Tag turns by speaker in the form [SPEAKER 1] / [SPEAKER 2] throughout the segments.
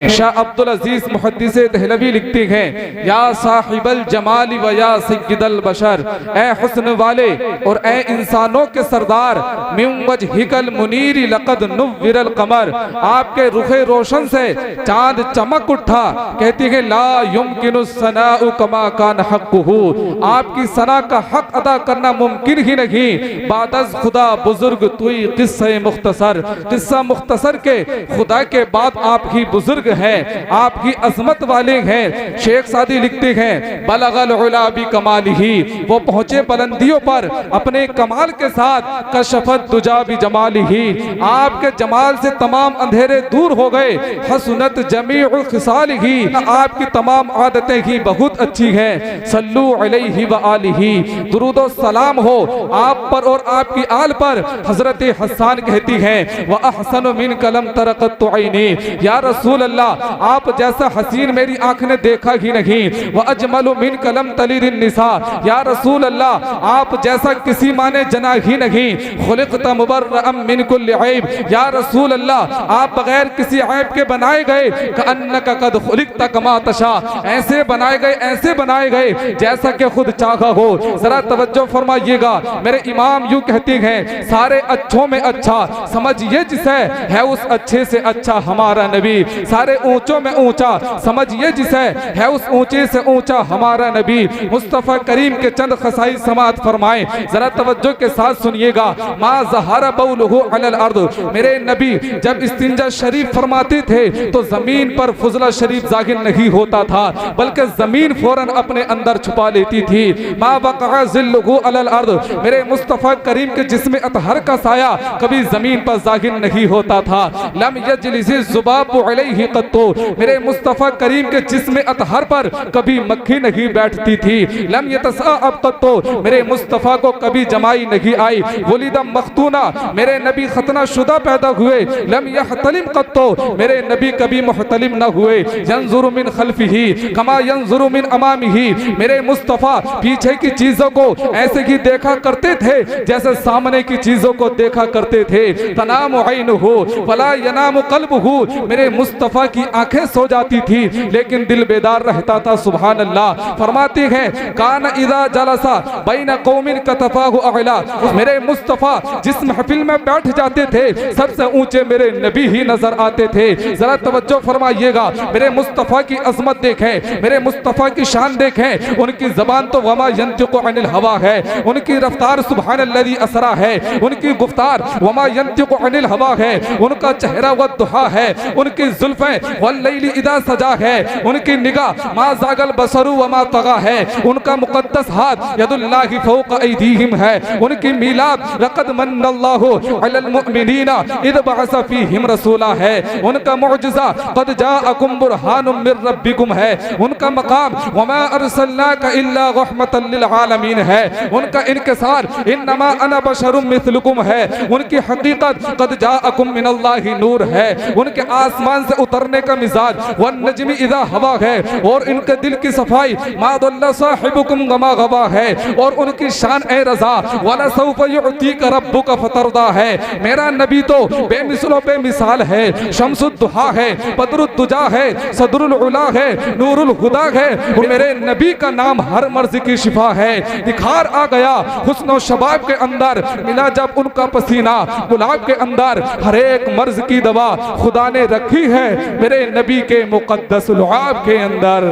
[SPEAKER 1] शाह अब्दुल अजीज मुहद्दिसे दहलवी लिखते हैं, या साहिबल जमाली व या सय्यदल बशर, ए हुस्न वाले और ए इंसानों के सरदार, मिन वजहिकल मुनीरी लक़द नुव्विरल कमर, आपके रुखे रोशन से चांद चमक उठा। कहती है ला युमकिनु सनाउ कमा कान हक़्क़ुहु, आपकी सना का हक अदा करना मुमकिन ही नहीं। बादज खुदा बुजुर्ग तुई किस्से मुख्तसर, किस्सा मुख्तसर के खुदा के बाद आप ही बुजुर्ग है, आपकी अजमत वाले हैं। शेख सादी लिखते हैं बलगल उला बि कमालिही, वो पहुंचे बुलंदियों पर अपने कमाल के साथ। कशफत दुजा बि जमालिही, आपके जमाल से तमाम अंधेरे दूर हो गए। हसनत जमीउ खिसालिही, आपकी तमाम आदतें ही बहुत अच्छी हैं। सल्लु अलैहि व आलिही, दुरूद व सलाम हो आप पर और आपकी आल पर। हजरत हसन कहती हैं व अहसन मिन कलम तरक़त ऐनी, या रसूल अल्लाह आप जैसा हसीन मेरी आंख ने देखा ही नहीं। व अजमलु मिन कलम तलीरिन निसा, या रसूल अल्लाह आप जैसा किसी माँ ने जना ही नहीं। खुलिक़त मुबर्रअम मिन कुल्लि ऐब, या रसूल अल्लाह आप बगैर किसी ऐब के बनाए गए। कअन्नका कद खुलिक़त कमा तशा, ऐसे बनाए गए, ऐसे बनाए गए जैसा कि खुद चाहा हो। जरा तवज्जो फरमाइएगा, मेरे इमाम यूं कहते हैं सारे अच्छों में अच्छा समझिए जिसे है उस अच्छे से अच्छा हमारा नबी। सारे ऊंचों में ऊंचा समझिए जिसे है उस ऊंचे से ऊंचा हमारा नबी। मुस्तफा करीम के चंद खसाई समात फरमाए, जरा तवज्जो के साथ सुनिएगा। मा ज़हरा बौलुहु अलल अर्द, मेरे नबी जब इस्तिंजा शरीफ फरमाते थे तो जमीन पर फुजला शरीफ जाहिर नहीं होता था, बल्कि जमीन फौरन अपने अंदर छुपा लेती थी। मा वक़अ ज़िल्लुहु अलल अर्द, मेरे मुस्तफा करीम के जिस्म अतहर का साया कभी जमीन पर जाहिर नहीं होता था। लम यजलिज़ि ज़ुबाबु अलैहि कत्तो, मेरे मुस्तफा करीम के जिस्म अतहर पर कभी मक्खी नहीं बैठती थी। लम यतसाअब कत्तो, मेरे मुस्तफा को कभी जमाई नहीं आई। वलिदा मख्तूना, मेरे नबी खतना शुदा पैदा हुए। लम यहतलिम कत्तो, मेरे नबी कभी मुहतलिम न हुए। यंजुरु मिन खल्फिही कमा यंजुरु मिन अमामिही, मेरे मुस्तफा पीछे की चीजों को ऐसे ही देखा करते थे जैसे सामने की चीजों को देखा करते थे। तनामु ऐनुहु फला यनामु क़ल्बुहु, मेरे मुस्तफा की आंखें सो जाती थी लेकिन दिल बेदार रहता था। सुभान अल्लाह। फरमाती हैं कान इज़ा जलसा बैन कौमिन कतफाहु अअला, मेरे मुस्तफा जिस महफिल में बैठ जाते थे सबसे ऊंचे मेरे नबी ही नजर आते थे। जरा तवज्जो फरमाइएगा, मेरे मुस्तफा की अजमत देखें, मेरे मुस्तफा की शान देखें। उनकी जबान तो वमा यंतिकु अनिल हवा है, उनकी रफ्तार सुब्हानल्लज़ी असरा है, उनकी गुफ्तार वमा यंतिकु अनिल हवा है, उनका चेहरा व दुहा है, उनकी जुल्फें वल्लैली इदा सजा है, उनकी निगाह मा ज़ागल बसरु व मा तगा है, उनका मुक़द्दस हाथ यदुल्लाहि फौक़ ऐदीहिम है, उनकी मीलाद लक़द मन्नल्लाहु अलल मुअमिनीना इज़ बअस फ़ीहिम रसूला है, उनका मुअजिज़ा क़द जाअकुम बुरहानुम मिर रब्बिकुम है, उनका मक़ाम व मा अरसलनाका इल्ला रहमतल लिल आलमीन है, उनका इनकिसार इन्नमा अना बशरुम मिस्लुकुम है, उनकी हक़ीक़त क़द जाअकुम मिनल्लाहि नूर है, उनके आसमान से उतरने का मिजाज वन नजमी इज़ा हवा है, और इनके दिल की सफाई मा दल्ला साहिबुकुम गमा गवा है, और उनकी शान ए रज़ा वला सौफ युअतीका रब्बुका फतरदा है। मेरा नबी तो बेमिसलो बेमिसाल है, शम्सुद दुहा है, बदरुद दुजा है, सदरुल उला है, नूरुल हुदा है, मेरे नबी का नाम हर मर्ज की शिफा है। निखार आ गया हुस्न शबाब के अंदर, मिला जब उनका पसीना गुलाब के अंदर, हर एक मर्ज की दवा खुदा ने रखी है मेरे नबी के मुक़द्दस लुआब के अंदर।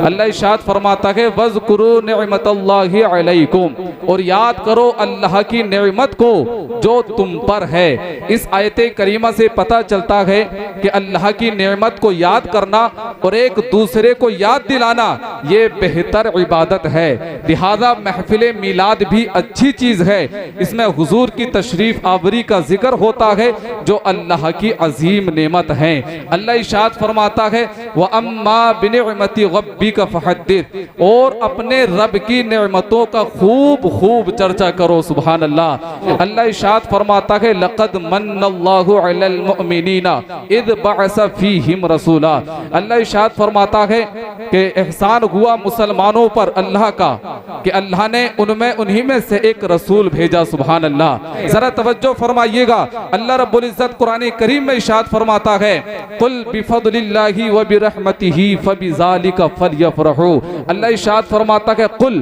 [SPEAKER 1] अल्लाह इरशाद फरमाता है वज़कुरू निअमतल्लाहि अलैकुम, और याद करो अल्लाह की नेमत को जो तुम पर है। इस आयत करीमा से पता चलता है कि अल्लाह की नेमत को याद करना और एक दूसरे को याद दिलाना ये बेहतर इबादत है। लिहाजा महफिल मिलाद भी अच्छी चीज है, इसमें हुजूर की तशरीफ आवरी का जिक्र होता है जो अल्लाह की अजीम नेमत है। अल्लाह इरशाद फरमाता है व अम्मा बिनिअमति रब्बिका फहद्दिस, और अपने रब की नेमतों का खूब खूब चर्चा करो। सुभान अल्लाह। अल्लाह इरशाद फरमाता है लक़द मन्नल्लाहु अलल मुअमिनीना इज़ बअस फ़ीहिम रसूला, अल्लाह इरशाद फरमाता है कि एहसान हुआ मुसलमानों पर अल्लाह का कि अल्लाह ने उनमें उन्हीं में से एक रसूल भेजा। सुभान अल्लाह। जरा तवज्जो फरमाइएगा, अल्लाह रब्बुल इज्जत कुरान करीम में इरशाद फरमाता है कुल कुल बिफदलिल्लाहि व बिरहमतिही फबिज़ालिका फलयफ़रहू। अल्लाह इरशाद फरमाता है कुल,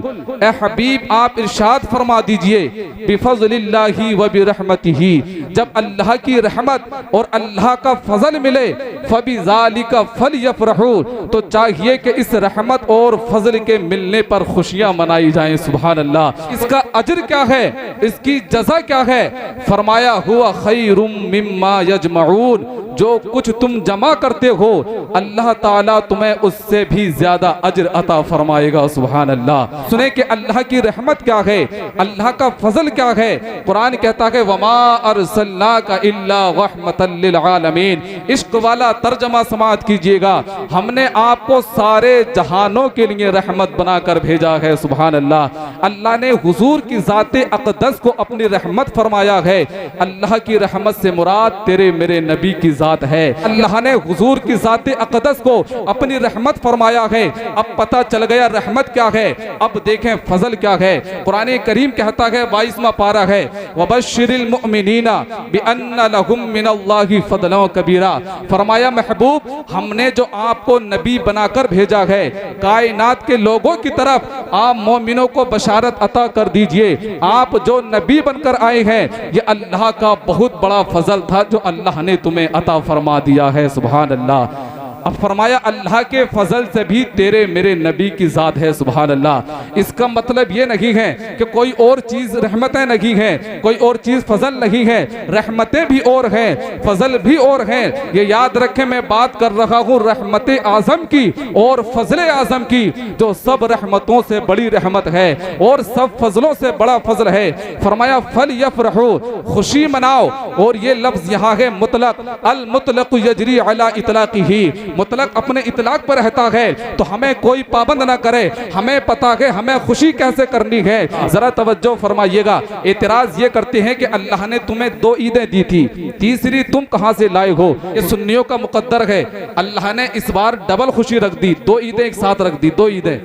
[SPEAKER 1] ए हबीब आप इरशाद फरमा दीजिए, बिफदलिल्लाहि व बिरहमतिही, जब अल्लाह की रहमत और अल्लाह का फजल मिले, फबिज़ालिका फलयफ़रहू, तो चाहिए कि इस रहमत और फजल के मिलने पर खुशियां मनाई जाएं। सुभान अल्लाह। इसका अजर क्या है, इसकी जज़ा क्या है? फरमाया हुआ खैरुम मिम्मा यजमऊन, जो कुछ तुम जमा करते हो अल्लाह ताला तुम्हें उससे भी ज्यादा अजर अता फरमाएगा। सुभान अल्लाह। सुने कि अल्लाह की रहमत क्या है, अल्लाह का फजल क्या है। कुरान कहता है वमा अरसलनाका इल्ला रहमतल लिल आलमीन। इश्क वाला तर्जमा समाअत कीजिएगा, हमने आपको सारे जहानों के लिए रहमत बनाकर भेजा है। सुभान अल्लाह। अल्लाह ने हुजूर की ज़ाते अक़दस को अपनी रहमत फरमाया है। अल्लाह की रहमत से मुराद तेरे मेरे नबी की ज़ात है। अल्लाह ने हुजूर की ज़ाते अक़दस को अपनी रहमत फरमाया है। अब पता चल गया रहमत क्या है, अब देखें फजल क्या है। कुरान करीम कहता है 22वां पारा है, वबश्शिरिल मुमिनीना बिअन्ना लहुम मिनल्लाहि फदलन कबीरा। फरमाया महबूब हमने जो आपको नबी बनाकर भेजा है, कायनात के लोगों की तरफ आप मोमिनों को बशारत अता कर दीजिए। आप जो नबी बनकर आए हैं ये अल्लाह का बहुत बड़ा फजल था जो अल्लाह ने तुम्हें अता फरमा दिया है। सुभान अल्लाह। अब फरमाया अल्लाह के फजल से भी तेरे मेरे नबी की ज़ात है। सुभान अल्लाह। इसका मतलब ये नहीं है कि कोई और चीज़ रहमतें नहीं है, कोई और चीज़ फजल नहीं है। रहमतें भी और हैं, फजल भी और हैं। ये याद रखें मैं बात कर रहा हूँ रहमत आज़म की और फजल आज़म की, जो सब रहमतों से बड़ी रहमत है और सब फजलों से बड़ा फजल है। फरमाया फल यफरहू, खुशी मनाओ। और ये लफ्ज़ यहाँ है मुतलक, अल मुतलक यजरी अला इतलाक़िही, मुतलक अपने इतलाक पर रहता है तो हमें कोई पाबंद ना करे, हमें पता है हमें खुशी कैसे करनी है। जरा तवज्जो फरमाइएगा। एतराज ये करते हैं कि अल्लाह ने तुम्हें 2 ईदें दी थी, तीसरी तुम कहां से लाए हो। ये सुन्नियों का मुकद्दर है। अल्लाह ने इस बार डबल खुशी रख दी, 2 ईदें एक साथ रख दी। 2 ईदें,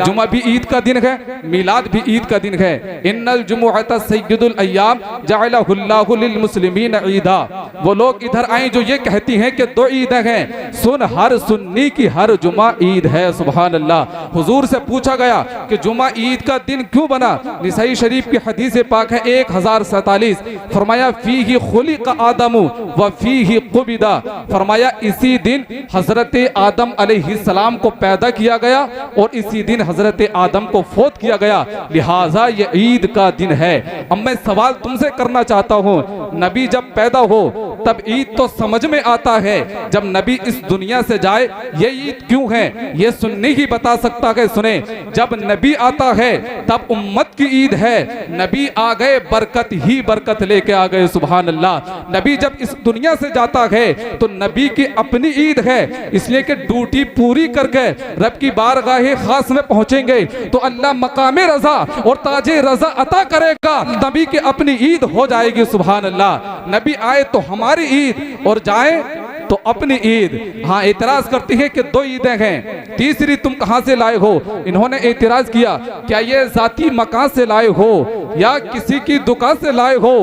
[SPEAKER 1] जुमा भी ईद का दिन है, मिलाद भी ईद का दिन है। इन्नल जुमुअत सय्यदुल अय्याम जअलहुल्लाहु लिल मुस्लिमीन ईदा। वो लोग इधर आए जो ये कहती हैं कि 2 ईदें हैं। सुन, हर सुन्नी की हर जुमा ईद है। सुभान अल्लाह। हुजूर से पूछा गया कि जुमा ईद का दिन क्यों बना। निसाई शरीफ की हदीस पाक है 1047। फरमाया फीही खुलिक आदमु व फीही कुबिदा। फरमाया इसी दिन हजरत आदम अलैहिस्सलाम को पैदा किया गया और इसी दिन हजरत आदम को फौत किया गया, लिहाजा ये ईद का दिन है। अब मैं सवाल तुमसे करना चाहता हूँ, नबी जब पैदा हो तब ईद तो समझ में आता है, जब नबी इस दुनिया से जाए ये ईद क्यों है ये सुन्नी ही बता सकता है। सुने, जब नबी आता है तब उम्मत की ईद है। नबी आ गए बरकत ही बरकत लेके आ गए। सुभान अल्लाह। नबी जब इस दुनिया से जाता है तो नबी की अपनी ईद है, इसलिए कि ड्यूटी पूरी करके रब की बारगाह खास में पहुंचेंगे तो अल्लाह मकामे रजा और ताजे रजा अता करेगा। नबी की अपनी ईद हो जाएगी। सुभान अल्लाह। नबी आए तो हमारी ईद और जाए तो अपनी ईद। हाँ, एतराज करती है कि 2 ईदें हैं, तीसरी तुम कहां से लाए हो। इन्होंने एतराज किया, क्या ये जाती मकान से लाए हो या किसी की दुकान से लाए हो।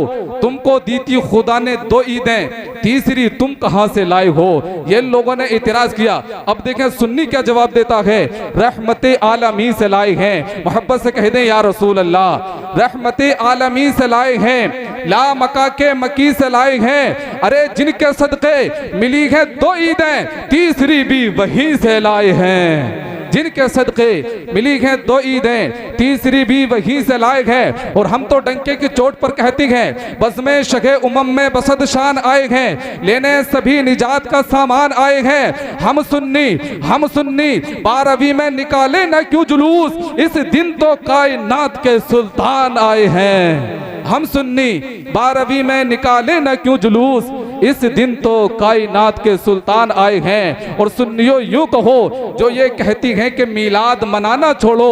[SPEAKER 1] तुमको दी थी खुदा ने 2 ईदें, तीसरी तुम कहां से लाए हो। ये लोगों ने एतराज किया। अब देखें सुन्नी क्या जवाब देता है, रहमते आलमी से लाए हैं। मोहब्बत से कह दें या रसूल अल्लाह, रहमते आलमी से लाए हैं, ला मका के मकी से लाए हैं। अरे जिनके सदके मिली है 2 ईदें, तीसरी भी वहीं से लाए हैं। जिनके सदके मिली हैं 2 ईदें, तीसरी भी वहीं से लाए हैं। और हम तो डंके की चोट पर कहते हैं बस में शगे उमम में बसद शान आए हैं, लेने सभी निजात का सामान आए हैं। हम सुन्नी 12वीं में निकाले न क्यों जुलूस, इस दिन तो कायनात के सुल्तान आए हैं। हम सुन्नी 12वीं में निकाले न क्यों जुलूस, इस दिन तो कायनात के सुल्तान आए हैं। और सुन्नियों यूं कहो जो ये कहती हैं कि मिलाद मनाना छोड़ो,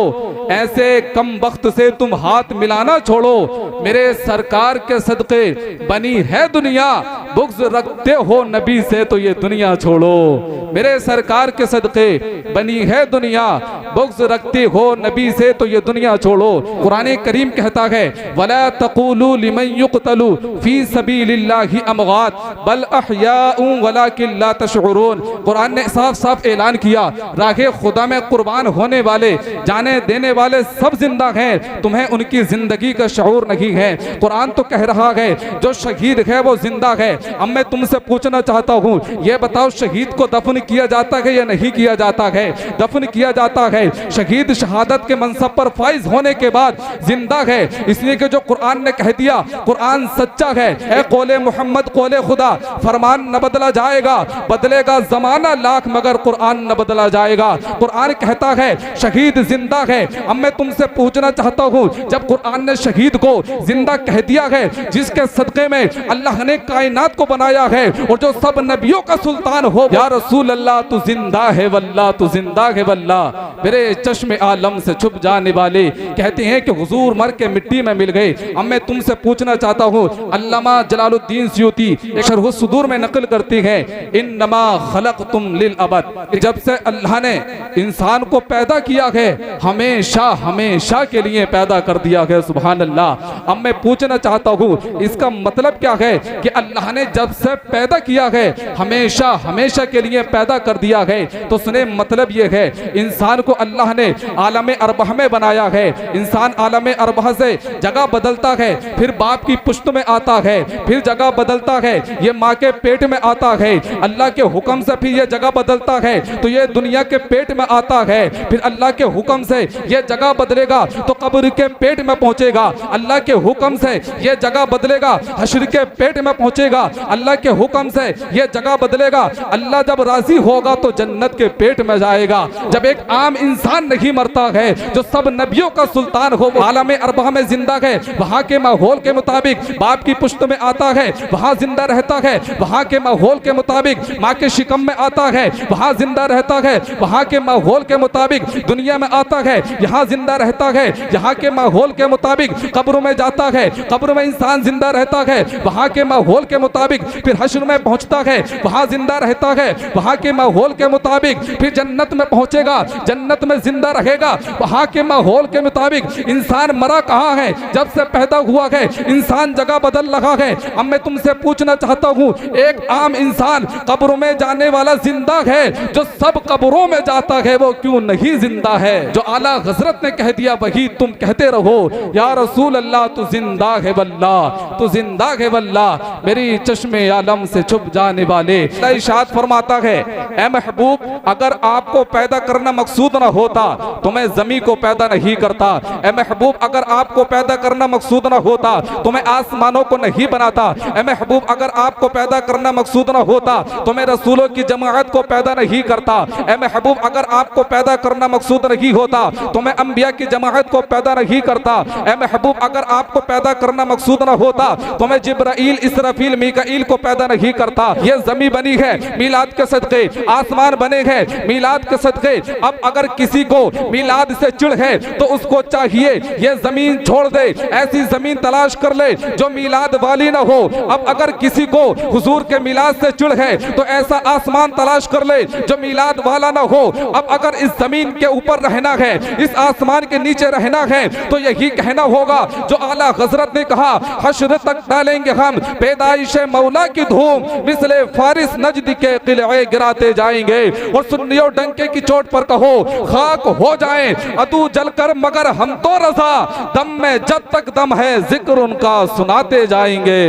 [SPEAKER 1] ऐसे कम वक्त से तुम हाथ मिलाना छोड़ो, मेरे सरकार के सदके बनी है दुनिया, बुग़्ज़ रखते हो नबी से तो ये दुनिया छोड़ो। मेरे सरकार के सदके बनी है दुनिया, बुग़्ज़ रखते हो नबी से तो ये दुनिया छोड़ो। कुरान करीम कहता है वला तक़ूलू लिमन युक़तलू फी सबीलिल्लाहि अमवात बल अहयाउन वलाकिन ला तशउरून। कुरान ने साफ साफ ऐलान किया राहे खुदा में कुर्बान होने वाले, जाने देने वाले सब जिंदा हैं, तुम्हें उनकी जिंदगी का शऊर नहीं है। कुरान तो कह रहा है जो शहीद है वो जिंदा है। अब मैं तुमसे पूछना चाहता हूँ, ये बताओ शहीद को दफन किया जाता है या नहीं किया जाता है? दफन किया जाता है। शहीद शहादत के मनसब पर फाइज होने के बाद जिंदा है, इसलिए कि जो कुरान ने कह दिया, कुरान सच्चा है। ए कौले मोहम्मद कौले खुदा, फरमान न बदला जाएगा, बदलेगा जमाना लाख मगर कुरान न बदला जाएगा। कुरान कहता है शहीद जिंदा है। अब मैं तुमसे पूछना चाहता हूँ, जब कुरान ने शहीद को जिंदा कह दिया है, जिसके सदके में अल्लाह ने कायनात को बनाया है और जो सब नबियों का सुल्तान हो, या रसूल अल्लाह तू जिंदा है वल्लाह, तू जिंदा है वल्लाह। मेरे चश्मे आलम से छुप जाने वाले कहते हैं कि हुजूर मर के मिट्टी में मिल गए। अब मैं तुमसे पूछना चाहता हूँ, अल्लामा जलालुद्दीन सुयूती एक शरह सुदूर में नकल करती है इन्नमा खलक़तुम लिल अबद, जब से अल्लाह ने इंसान को पैदा किया है हमेशा हमेशा के लिए पैदा कर दिया है। सुभान अल्लाह। अब मैं पूछना चाहता हूँ इसका मतलब क्या है कि अल्लाह ने जब से पैदा किया है हमेशा हमेशा के लिए पैदा कर दिया है। तो सुने, मतलब ये है इंसान को अल्लाह ने आलम अरबाह में बनाया है। इंसान आलम अरबाह से जगह बदलता है, फिर बाप की पुश्त में आता है, फिर जगह बदलता है, ये माँ के पेट में आता है, अल्लाह के हुक्म से फिर ये जगह बदलता है तो ये दुनिया के पेट में आता है, फिर अल्लाह के हुक्म से ये जगह बदलेगा तो कब्र के पेट में पहुंचेगा, अल्लाह के हुक्म से ये जगह बदलेगा हश्र के पेट में पहुंचेगा, अल्लाह के हुक्म से ये जगह बदलेगा, अल्लाह जब राजी होगा तो जन्नत के पेट में जाएगा। जब एक आम इंसान नहीं मरता है, जो सब नबियों का सुल्तान हो, वो आलम अरबाह में जिंदा है, वहां के माहौल के मुताबिक बाप की पुश्त में आता है, वहां जिंदा रहता है, वहां के माहौल के मुताबिक माँ के शिकम में आता है, वहां जिंदा रहता है, वहां के माहौल के मुताबिक दुनिया में आता है, यहाँ जिंदा रहता है, यहाँ के माहौल के मुताबिक कब्र में जाता है, कब्र में इंसान जिंदा रहता है, वहां के माहौल के मुताबिक फिर हश्र में पहुंचता है, वहां जिंदा रहता है, वहां के माहौल के मुताबिक फिर जन्नत में पहुंचेगा, जन्नत में जिंदा रहेगा, वहां के माहौल के मुताबिक इंसान मरा कहाँ है, जब से पैदा हुआ है इंसान जगह बदल रहा है। अब मैं तुमसे पूछना चाहता हूँ, एक आम इंसान कब्र में जाने वाला जिंदा है, जो सब कब्रों में जाता है वो क्यों नहीं जिंदा है? जो आला हजरत ने कह दिया वही तुम कहते रहो, या रसूल अल्लाह तू जिंदा है वल्लाह, तू जिंदा है वल्लाह। मेरी चश्मे आलम से छुप जाने वाले इरशाद फरमाता है, ए महबूब अगर आपको पैदा करना मकसूद ना होता तो मैं जमीन को पैदा नहीं करता। ए महबूब अगर आपको पैदा करना मकसूद ना होता तो मैं आसमानों को नहीं बनाता। ए महबूब अगर आपको पैदा करना मकसूद ना होता तो मैं रसूलों की जमाअत को पैदा नहीं करता। ए महबूब अगर आपको पैदा करना मकसूद नहीं होता तो मैं अंबिया की जमाअत को पैदा नहीं करता। ए महबूब अगर आपको पैदा करना मकसूद ना होता तो मैं जिब्राइल इसराफील मीकाईल को पैदा नहीं करता। ये जमी बनी है मिलाद के सदके, आसमान बने हैं मिलाद के सदके। अब अगर किसी को मिलाद से चिढ़ है तो उसको चाहिए ये जमीन छोड़ दे, ऐसी जमीन तलाश कर ले जो मिलाद वाली ना हो। अब अगर किसी को हुजूर के मिलाद से चिढ़ है तो ऐसा आसमान तलाश कर ले जो मिलाद वाला ना हो। अब अगर इस जमीन के ऊपर रहना है, इस आसमान के नीचे रहना है तो यही कहना होगा जो आला हजरत ने कहा, हश्र तक डालेंगे हम पैदाइश मौला की धूम, मिसले फारिस नजद के किले गिराते जाएंगे। और सुन्नियों डंके की चोट पर कहो खाक हो जाएं अदू जलकर मगर हम तो रजा, दम में जब तक दम है जिक्र उनका सुनाते जाएंगे।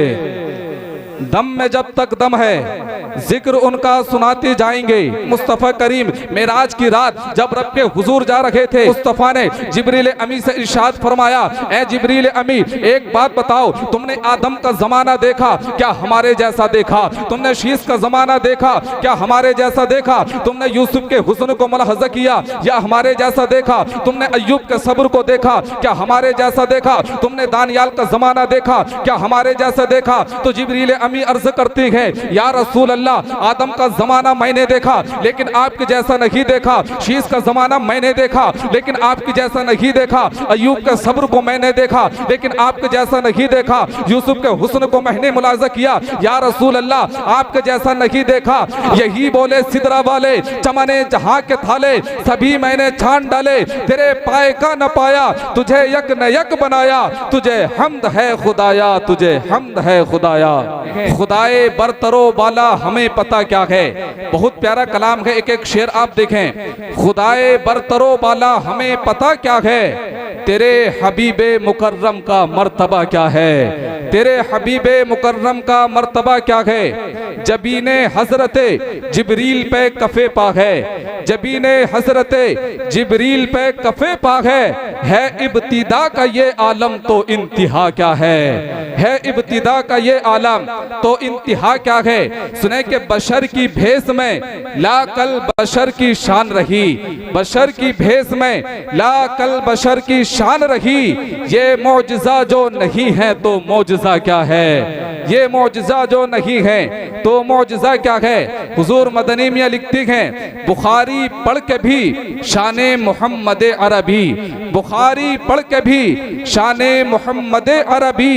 [SPEAKER 1] दम में जब तक दम है जिक्र उनका सुनाते जाएंगे। मुस्तफ़ा करीम मेराज की रात जब रब के हुजूर जा रहे थे, मुस्तफ़ा ने जिब्रील अमी से इरशाद फरमाया, ए जिब्रील अमी एक बात बताओ, तुमने आदम का जमाना देखा क्या हमारे जैसा देखा? तुमने शीश का जमाना देखा क्या हमारे जैसा देखा? तुमने यूसुफ के हुस्न को मुलाहजा किया या हमारे जैसा देखा? तुमने अय्यूब के सब्र को देखा क्या हमारे जैसा देखा? तुमने दानियाल का जमाना देखा क्या हमारे जैसा देखा? तो जिब्रील अम्मी अर्ज करती है, या रसूल अल्लाह, आदम का जमाना मैंने देखा लेकिन आपके जैसा नहीं देखा, शीश का जमाना मैंने देखा लेकिन आपके जैसा नहीं देखा, अयूब के सब्र को मैंने देखा लेकिन आपके जैसा नहीं देखा, यूसुफ के हुस्न को मैंने मुलाजा किया, या रसूल अल्लाह आपके जैसा नहीं देखा। यही बोले सिदरा वाले, चमने जहां के थाले सभी मैंने छान डाले, तेरे पाए का न पाया, तुझे यक न यक बनाया, तुझे हम्द है खुदाया, तुझे हम्द है खुदाया। खुदाए बरतरो बाला हमें पता क्या है, बहुत प्यारा कलाम है। एक एक शेर आप देखें, खुदाए बरतरो बाला हमें पता क्या है, तेरे हबीबे मुकर्रम का मर्तबा क्या है, तेरे हबीबे मुकर्रम का मर्तबा क्या है। जबीने हजरते जिब्रील पे कफे पा है, जबीने हजरते जिब्रील पे कफे पा है इब्तिदा का ये आलम तो इंतहा क्या है इब्तिदा का ये आलम तो इंतहा क्या है। सुने के बशर की भेस में ला कल बशर की शान रही, बशर की भेस में ला कल बशर की शान रही, ये मौजज़ा जो नहीं है तो मौजज़ा क्या है, ये मौजज़ा जो नहीं है तो मौजज़ा क्या है। हुजूर मदनी मियां लिखती हैं, बुखारी पढ़ के भी शाने मोहम्मद अरबी, बुखारी पढ़ के भी शाने मोहम्मद अरबी,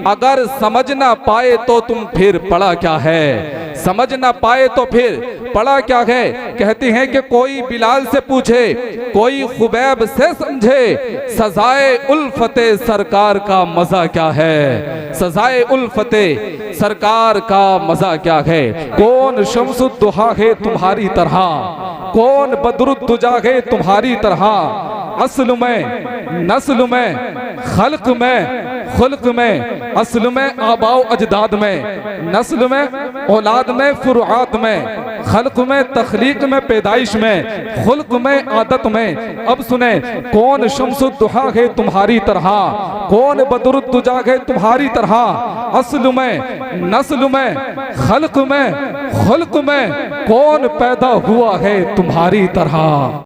[SPEAKER 1] अगर समझ ना पाए तो तुम फिर पढ़ा क्या है, समझ ना पाए तो फिर पढ़ा क्या है। कहती हैं कि कोई बिलाल से पूछे, कोई खुबैब से समझे, सजाए उल्फते सरकार का मजा क्या है, सजाए उल्फते सरकार का मजा क्या है। कौन शम्सुद्दुहा है तुम्हारी तरह, कौन बदरुद्दुजा है तुम्हारी तरह, असल में नस्ल में खल्क में खुल्क में, असल में आबाओ अजदाद में, नस्ल में औलाद में फुरुआत में, खल्क में तखलीक में पैदाइश में, खुल्क में आदत में। अब सुने, कौन शम्सुद्दुहा है तुम्हारी तरह, कौन बदरुद्दुजा है तुम्हारी तरह, असल में नस्ल में खल्क में खुल्क में, कौन पैदा हुआ है तुम्हारी तरह।